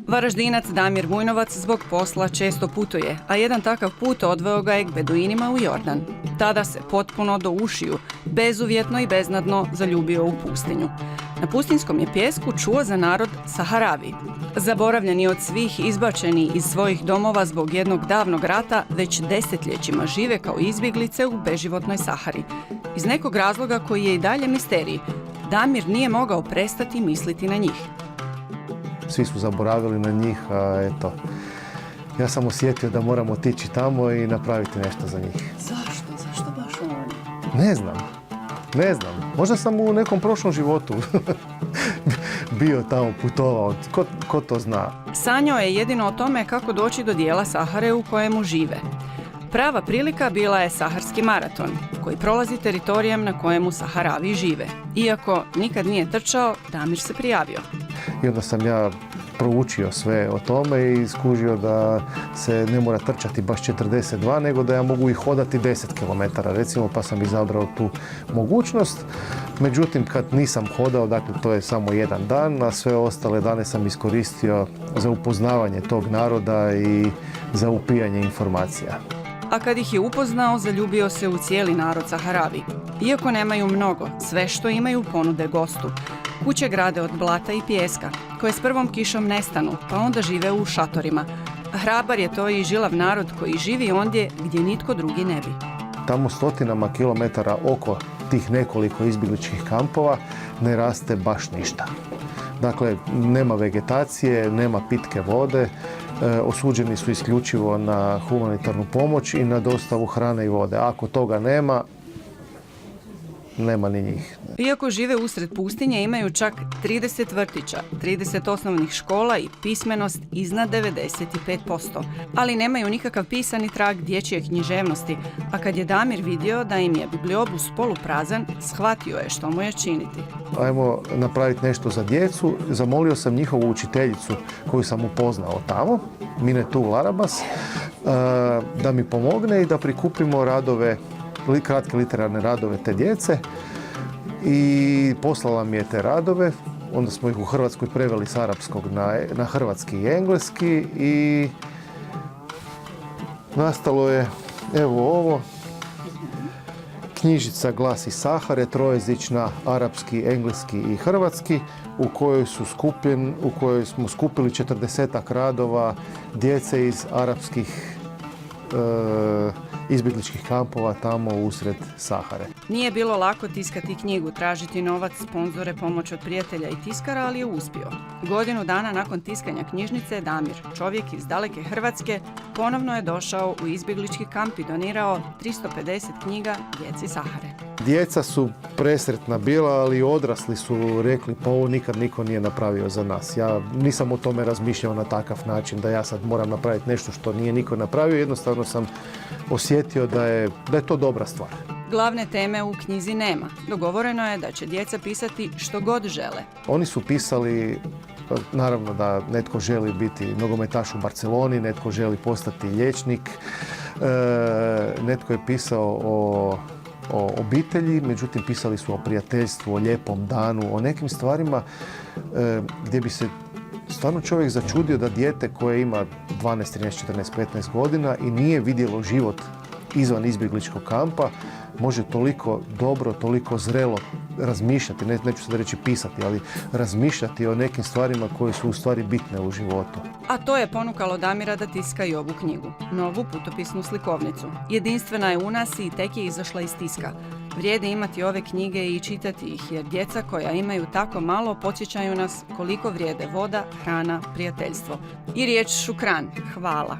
Varaždinac Damir Vujnovac zbog posla često putuje, a jedan takav put odveo ga je k Beduinima u Jordan. Tada se potpuno do ušiju, bezuvjetno i beznadno zaljubio u pustinju. Na pustinjskom je pijesku čuo za narod Saharavi. Zaboravljeni od svih, izbačeni iz svojih domova zbog jednog davnog rata, već desetljećima žive kao izbjeglice u beživotnoj Sahari. Iz nekog razloga koji je i dalje misterij, Damir nije mogao prestati misliti na njih. Svi su zaboravili na njih, a eto, ja sam osjetio da moram otići tamo i napraviti nešto za njih. Zašto? Zašto baš oni? Ne znam. Možda sam u nekom prošlom životu bio tamo, putovao. Ko to zna? Sanjao je jedino o tome kako doći do dijela Sahare u kojemu žive. Prava prilika bila je Saharski maraton, koji prolazi teritorijem na kojemu Saharavi žive. Iako nikad nije trčao, Damir se prijavio. I onda sam ja proučio sve o tome i skužio da se ne mora trčati baš 42, nego da ja mogu i hodati 10 km, recimo, pa sam izabrao tu mogućnost. Međutim, kad nisam hodao, dakle, to je samo jedan dan, a sve ostale dane sam iskoristio za upoznavanje tog naroda i za upijanje informacija. A kad ih je upoznao, zaljubio se u cijeli narod Saharavi. Iako nemaju mnogo, sve što imaju ponude gostu. Kuće grade od blata i pijeska, koje s prvom kišom nestanu, pa onda žive u šatorima. Hrabar je to i žilav narod koji živi ondje gdje nitko drugi ne bi. Tamo stotinama kilometara oko tih nekoliko izbjegličkih kampova ne raste baš ništa. Dakle, nema vegetacije, nema pitke vode, osuđeni su isključivo na humanitarnu pomoć i na dostavu hrane i vode. Ako toga nema ni njih. Iako žive usred pustinje, imaju čak 30 vrtića, 30 osnovnih škola i pismenost iznad 95%. Ali nemaju nikakav pisani trag dječje književnosti, a kad je Damir vidio da im je bibliobus poluprazan, shvatio je što mu je činiti. Ajmo napraviti nešto za djecu. Zamolio sam njihovu učiteljicu koju sam upoznao tamo, Minetu Larabas, da mi pomogne i da prikupimo radove, kratke literarne radove te djece, i poslala mi je te radove. Onda smo ih u Hrvatskoj preveli s arapskog na hrvatski i engleski i nastalo je evo ovo, knjižica Glas iz Sahare, trojezična, arapski, engleski i hrvatski, u kojoj smo skupili 40-ak radova djece iz arapskih izbjegličkih kampova tamo usred Sahare. Nije bilo lako tiskati knjigu, tražiti novac, sponzore, pomoć od prijatelja i tiskara, ali je uspio. Godinu dana nakon tiskanja knjižnice, Damir, čovjek iz daleke Hrvatske, ponovno je došao u izbjeglički kamp i donirao 350 knjiga djeci Sahare. Djeca su presretna bila, ali odrasli su rekli, pa ovo nikad niko nije napravio za nas. Ja nisam o tome razmišljao na takav način da ja sad moram napraviti nešto što nije niko napravio. Jednostavno sam osjetio da je to dobra stvar. Glavne teme u knjizi nema. Dogovoreno je da će djeca pisati što god žele. Oni su pisali, naravno, da netko želi biti nogometaš u Barceloni, netko želi postati liječnik, netko je pisao o obitelji, međutim pisali su o prijateljstvu, o lijepom danu, o nekim stvarima gdje bi se stvarno čovjek začudio da dijete koje ima 12, 13, 14, 15 godina i nije vidjelo život izvan izbjegličkog kampa, može toliko dobro, toliko zrelo razmišljati, neću sad reći pisati, ali razmišljati o nekim stvarima koje su u stvari bitne u životu. A to je ponukalo Damira da tiska i ovu knjigu, novu putopisnu slikovnicu. Jedinstvena je u nas i tek je izašla iz tiska. Vrijedi imati ove knjige i čitati ih, jer djeca koja imaju tako malo podsjećaju nas koliko vrijede voda, hrana, prijateljstvo. I riječ šukran, hvala.